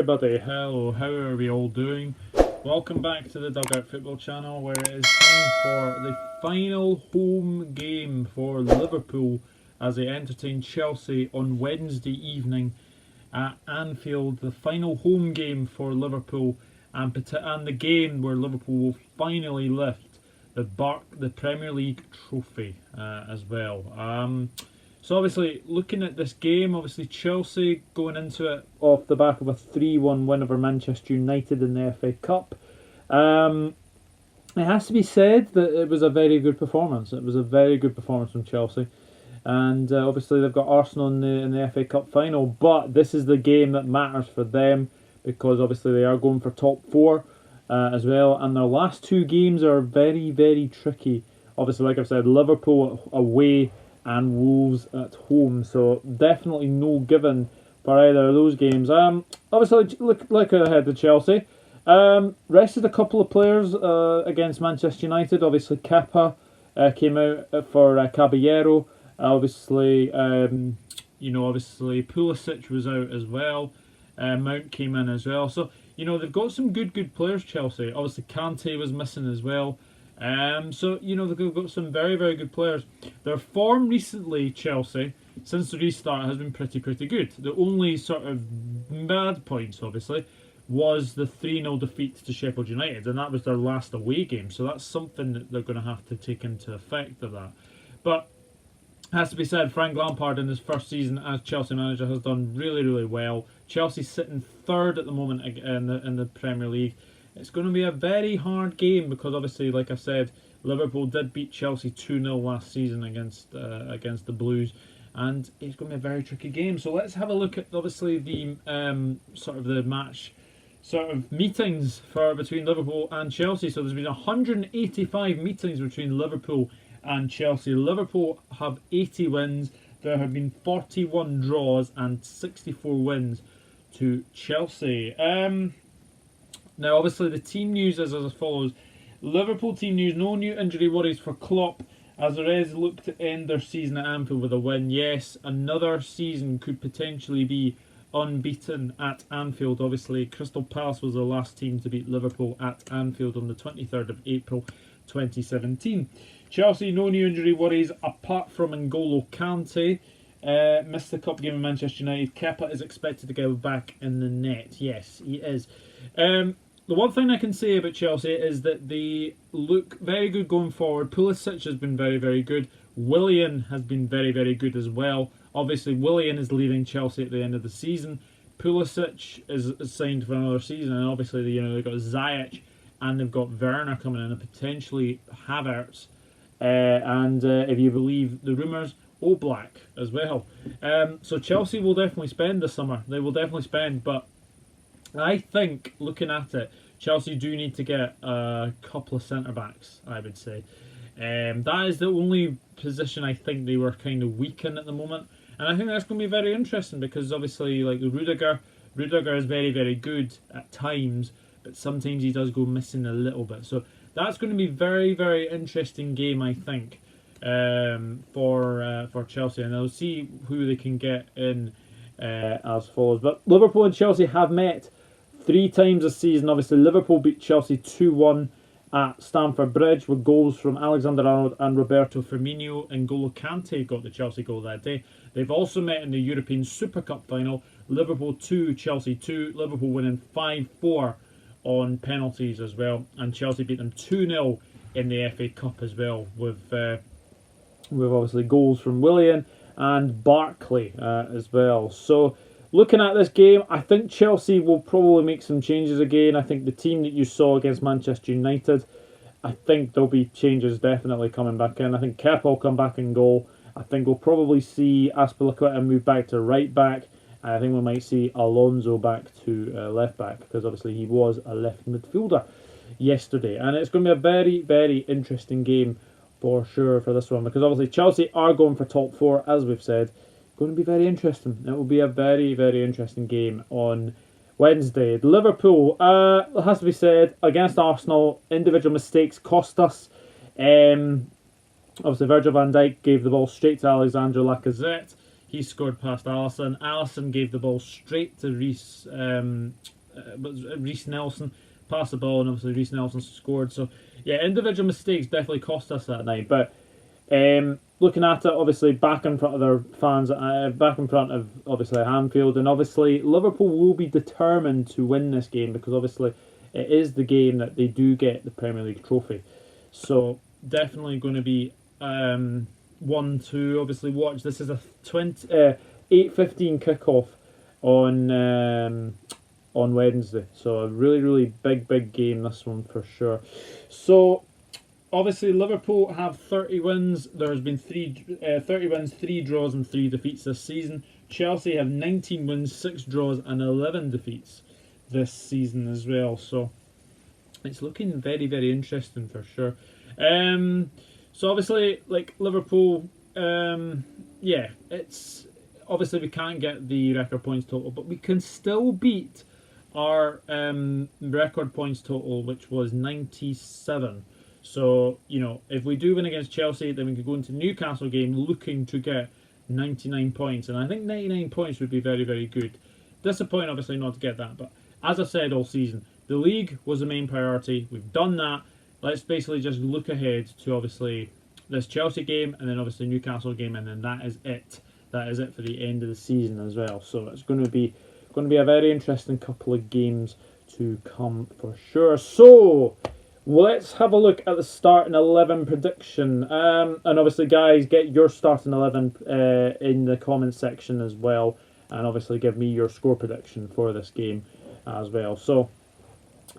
everybody, hello, how are we all doing? Welcome back to the Dugout Football channel, where it is time for the final home game for Liverpool as they entertain Chelsea on Wednesday evening at Anfield. The final home game for Liverpool, and the game where Liverpool will finally lift the Premier League trophy as well. So obviously, looking at this game, obviously Chelsea going into it off the back of a 3-1 win over Manchester United in the FA Cup. It has to be said that it was a very good performance. It was a very good performance from Chelsea. And obviously they've got Arsenal in the FA Cup final. But this is the game that matters for them, because obviously they are going for top four as well. And their last two games are very, very tricky. Obviously, like I've said, Liverpool away and Wolves at home, so definitely no given for either of those games. Obviously, look ahead to Chelsea. Rested a couple of players against Manchester United. Obviously, Kepa came out for Caballero. Obviously, Pulisic was out as well. Mount came in as well. So they've got some good players. Chelsea. Obviously, Kante was missing as well. So they've got some very, very good players. Their form recently, Chelsea, since the restart, has been pretty good. The only sort of bad points, obviously, was the 3-0 defeat to Sheffield United, and that was their last away game. So that's something that they're going to have to take into effect of that. But has to be said, Frank Lampard in his first season as Chelsea manager has done really, really well. Chelsea's sitting third at the moment in the Premier League. It's going to be a very hard game because, obviously, like I said, Liverpool did beat Chelsea 2-0 last season against the Blues, and it's going to be a very tricky game. So let's have a look at, obviously, the the match meetings between Liverpool and Chelsea. So there's been 185 meetings between Liverpool and Chelsea. Liverpool have 80 wins. There have been 41 draws and 64 wins to Chelsea. Now, obviously, the team news is as follows. Liverpool team news: no new injury worries for Klopp, as the Reds look to end their season at Anfield with a win. Yes, another season could potentially be unbeaten at Anfield. Obviously, Crystal Palace was the last team to beat Liverpool at Anfield on the 23rd of April 2017. Chelsea, no new injury worries apart from N'Golo Kante. Missed the cup game in Manchester United. Kepa is expected to go back in the net. Yes, he is. The one thing I can say about Chelsea is that they look very good going forward. Pulisic has been very, very good. Willian has been very, very good as well. Obviously, Willian is leaving Chelsea at the end of the season. Pulisic is signed for another season, and obviously, they've got Ziyech and they've got Werner coming in, and potentially Havertz. And if you believe the rumours, Oblak as well. So Chelsea will definitely spend this summer. They will definitely spend, but I think, looking at it, Chelsea do need to get a couple of centre-backs, I would say. That is the only position I think they were kind of weak in at the moment. And I think that's going to be very interesting because, obviously, like Rudiger is very, very good at times, but sometimes he does go missing a little bit. So that's going to be a very, very interesting game, I think, for Chelsea. And I'll see who they can get in as follows. But Liverpool and Chelsea have met 3 times this season. Obviously, Liverpool beat Chelsea 2-1 at Stamford Bridge with goals from Alexander-Arnold and Roberto Firmino. And N'Golo Kante got the Chelsea goal that day. They've also met in the European Super Cup final. Liverpool 2, Chelsea 2. Liverpool winning 5-4 on penalties as well. And Chelsea beat them 2-0 in the FA Cup as well, with obviously goals from Willian and Barkley as well. So, looking at this game, I think Chelsea will probably make some changes again. I think the team that you saw against Manchester United, I think there'll be changes definitely coming back in. I think Kepa will come back in goal. I think we'll probably see Azpilicueta move back to right back. And I think we might see Alonso back to left back, because obviously he was a left midfielder yesterday. And it's going to be a very, very interesting game for sure for this one, because obviously Chelsea are going for top 4, as we've said. Going to be very interesting. It will be a very, very interesting game on Wednesday. Liverpool, it has to be said, against Arsenal, individual mistakes cost us. Obviously, Virgil van Dijk gave the ball straight to Alexandre Lacazette. He scored past Alisson. Alisson gave the ball straight to Reece Reece Nelson passed the ball, and obviously Reece Nelson scored. So yeah, individual mistakes definitely cost us that night. But looking at it, obviously back in front of their fans, back in front of obviously Anfield, and obviously Liverpool will be determined to win this game because obviously it is the game that they do get the Premier League trophy. So definitely going to be 1-2. Obviously, watch. This is a 8:15 kickoff on Wednesday. So a really big game, this one for sure. So obviously Liverpool have 30 wins. There's been 30 wins, 3 draws and 3 defeats this season. Chelsea have 19 wins, 6 draws and 11 defeats this season as well. So it's looking very interesting for sure. So obviously, like Liverpool, it's obviously we can't get the record points total, but we can still beat our record points total, which was 97. So, if we do win against Chelsea, then we could go into the Newcastle game looking to get 99 points. And I think 99 points would be very good. Disappointing, obviously, not to get that. But as I've said all season, the league was the main priority. We've done that. Let's basically just look ahead to, obviously, this Chelsea game and then, obviously, Newcastle game. And then that is it. That is it for the end of the season as well. So it's going to be a very interesting couple of games to come for sure. So let's have a look at the starting 11 prediction. And obviously, guys, get your starting 11 in the comment section as well. And obviously, give me your score prediction for this game as well. So,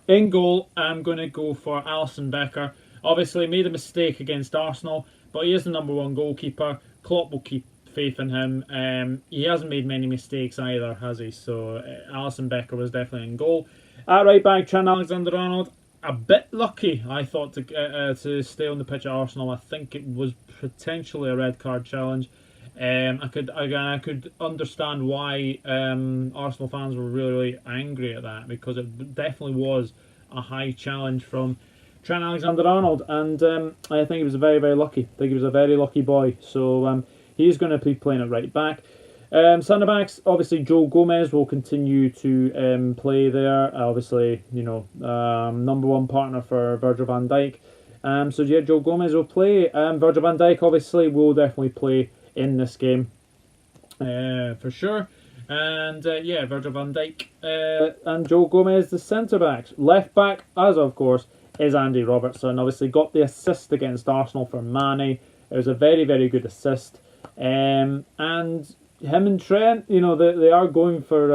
in goal, I'm going to go for Alisson Becker. Obviously, made a mistake against Arsenal, but he is the #1 goalkeeper. Klopp will keep faith in him. He hasn't made many mistakes either, has he? So, Alisson Becker was definitely in goal. At right back, Trent Alexander-Arnold. A bit lucky, I thought, to stay on the pitch at Arsenal. I think it was potentially a red card challenge. I could understand why Arsenal fans were really angry at that, because it definitely was a high challenge from Trent Alexander-Arnold, and I think he was very lucky. I think he was a very lucky boy. So he's going to be playing at right back. Centre backs, obviously Joe Gomez will continue to play there. Obviously, #1 partner for Virgil van Dijk. So yeah, Joe Gomez will play. Virgil van Dijk obviously will definitely play in this game for sure. And Virgil van Dijk and Joe Gomez, the centre backs. Left back, as of course, is Andy Robertson. Obviously got the assist against Arsenal for Mane. It was a very good assist. And him and Trent, they are going for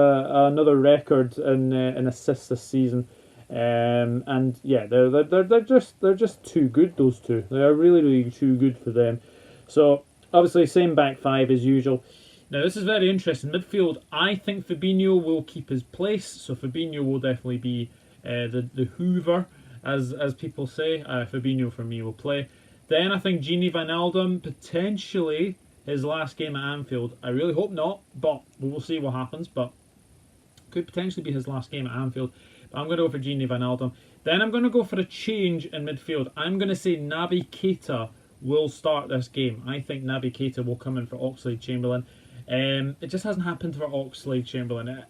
another record in assists this season. And yeah, they're just too good. Those two, they are really too good for them. So obviously, same back five as usual. Now this is very interesting. Midfield, I think Fabinho will keep his place. So Fabinho will definitely be the Hoover, as people say. Fabinho for me will play. Then I think Gini Wijnaldum, potentially his last game at Anfield. I really hope not, but we will see what happens. But could potentially be his last game at Anfield. But I'm going to go for Gini Wijnaldum. Then I'm going to go for a change in midfield. I'm going to say Naby Keita will start this game. I think Naby Keita will come in for Oxlade-Chamberlain. It just hasn't happened for Oxlade-Chamberlain.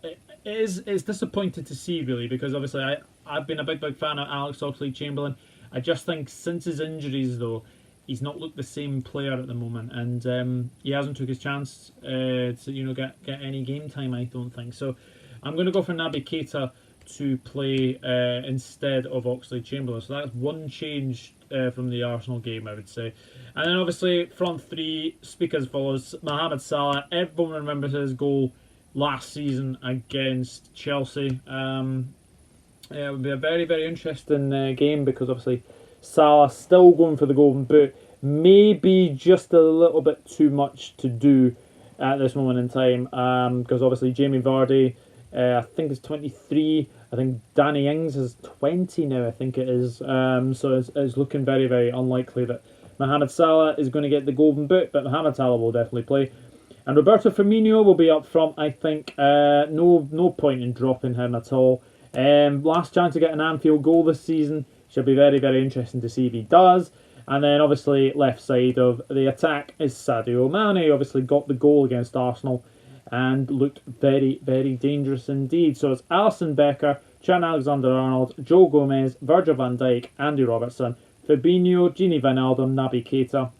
It's disappointing to see, really, because obviously I've been a big fan of Alex Oxlade-Chamberlain. I just think since his injuries, though, he's not looked the same player at the moment, and he hasn't took his chance to get any game time, I don't think. So I'm going to go for Naby Keita to play instead of Oxlade-Chamberlain. So that's one change from the Arsenal game, I would say. And then obviously front three speak as follows: Mohamed Salah. Everyone remembers his goal last season against Chelsea. It would be a very interesting game, because obviously Salah still going for the Golden Boot. Maybe just a little bit too much to do at this moment in time, because obviously Jamie Vardy, I think is 23. I think Danny Ings is 20 now, I think it is. So it's looking very unlikely that Mohamed Salah is going to get the Golden Boot, but Mohamed Salah will definitely play. And Roberto Firmino will be up front, I think. No point in dropping him at all. Last chance to get an Anfield goal this season. Should be very interesting to see if he does. And then obviously left side of the attack is Sadio Mane. Obviously got the goal against Arsenal. and looked very, very dangerous indeed. So it's Alisson Becker, Trent Alexander-Arnold, Joe Gomez, Virgil van Dijk, Andy Robertson, Fabinho, Gini Wijnaldum, Naby Keita,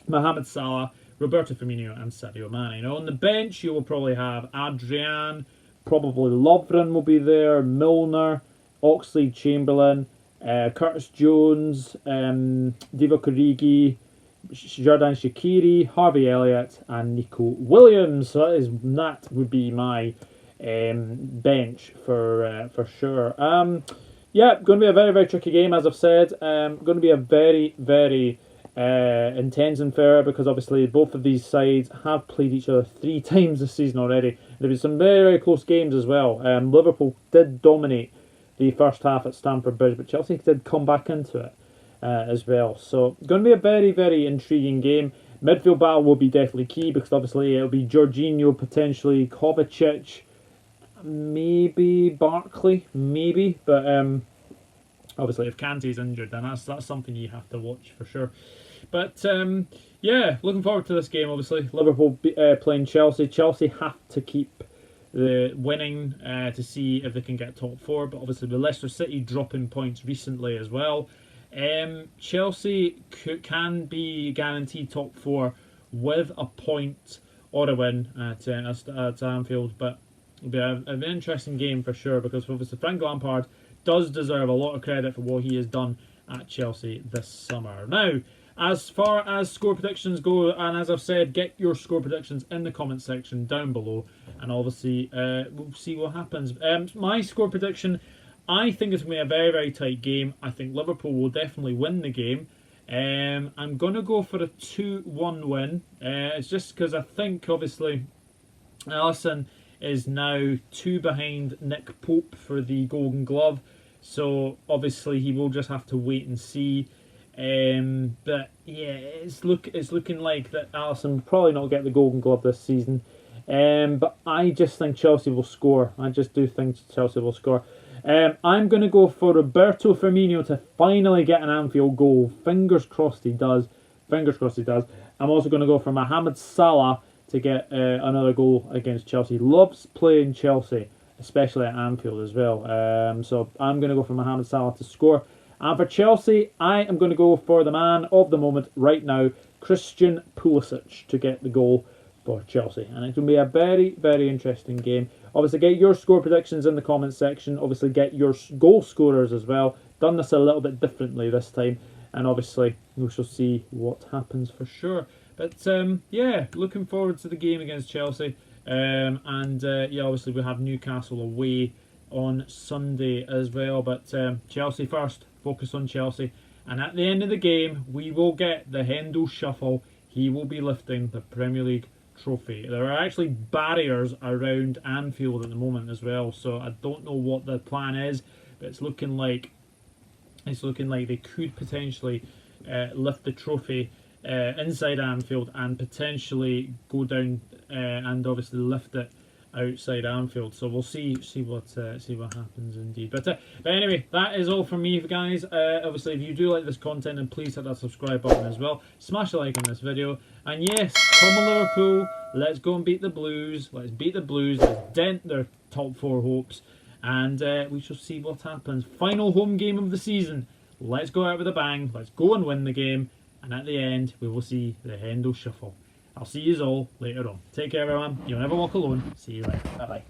Mohamed Salah, Roberto Firmino and Sadio Mane. Now on the bench you will probably have Adrian, probably Lovren will be there, Milner, Oxlade-Chamberlain, Curtis Jones, Divock Origi, Jordan Shaqiri, Harvey Elliott and Nico Williams. So that would be my bench for sure. Yeah, going to be a very, very tricky game, as I've said. Going to be a very, very intense affair, because obviously both of these sides have played each other 3 times this season already. There was some very, very close games as well. Liverpool did dominate the first half at Stamford Bridge, but Chelsea did come back into it as well. So going to be a very, very intriguing game. Midfield battle will be definitely key, because obviously it'll be Jorginho, potentially Kovacic, maybe Barkley, maybe, but obviously if Kante's injured, then that's something you have to watch for sure. But yeah, looking forward to this game. Obviously Liverpool playing Chelsea. Chelsea have to keep the winning to see if they can get top 4, but obviously with Leicester City dropping points recently as well, Chelsea can be guaranteed top 4 with a point or a win at Anfield. But it'll be an interesting game for sure, because obviously Frank Lampard does deserve a lot of credit for what he has done at Chelsea this summer. Now, as far as score predictions go, and as I've said, get your score predictions in the comment section down below, and obviously we'll see what happens. My score prediction, I think it's going to be a very, very tight game. I think Liverpool will definitely win the game. I'm going to go for a 2-1 win. It's just because I think, obviously, Alisson is now 2 behind Nick Pope for the Golden Glove. So, obviously, he will just have to wait and see. But, yeah, it's looking like that Alisson will probably not get the Golden Glove this season. But I just think Chelsea will score. I just do think Chelsea will score. I'm going to go for Roberto Firmino to finally get an Anfield goal. Fingers crossed he does. Fingers crossed he does. I'm also going to go for Mohamed Salah to get another goal against Chelsea. Loves playing Chelsea, especially at Anfield as well. So I'm going to go for Mohamed Salah to score. And for Chelsea, I am going to go for the man of the moment right now, Christian Pulisic, to get the goal for Chelsea. And it's going to be a very, very interesting game. Obviously, get your score predictions in the comments section. Obviously, get your goal scorers as well. Done this a little bit differently this time. And obviously, we shall see what happens for sure. But, yeah, looking forward to the game against Chelsea. Yeah, obviously, we have Newcastle away on Sunday as well. But Chelsea first. Focus on Chelsea. And at the end of the game, we will get the Hendo Shuffle. He will be lifting the Premier League trophy. There are actually barriers around Anfield at the moment as well, so I don't know what the plan is, but it's looking like they could potentially lift the trophy inside Anfield and potentially go down and obviously lift it outside Anfield. So we'll see what happens indeed. But anyway, that is all from me, guys. Obviously, if you do like this content, then please hit that subscribe button as well. Smash a like on this video, and yes, come on Liverpool. Let's go and beat the Blues. Let's beat the Blues. Let's dent their top 4 hopes, and we shall see what happens. Final home game of the season. Let's go out with a bang. Let's go and win the game, and at the end, we will see the Hendo Shuffle. I'll see you all later on. Take care, everyone. You'll never walk alone. See you later. Bye-bye.